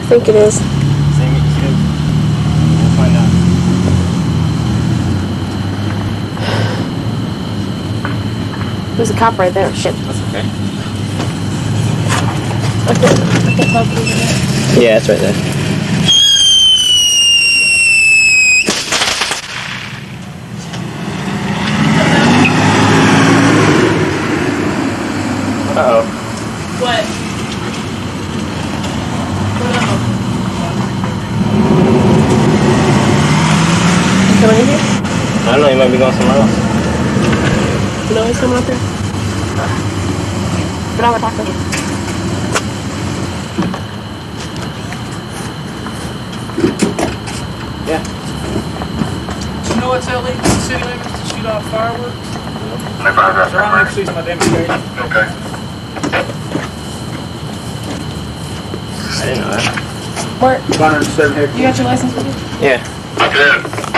think it is. Same as you. We'll find out. There's a cop right there. Shit. That's okay. Yeah, it's right there. Uh-oh. What? Is someone in here? I don't know, you might be going somewhere else. No, there's someone up there. But I want to talk to him. Yeah. Do you know what's illegal in the city limits to shoot off fireworks? They're on next season my demonstration. Okay. I didn't know that. Mark, 507 hectares. you got your license with you? Yeah. I did.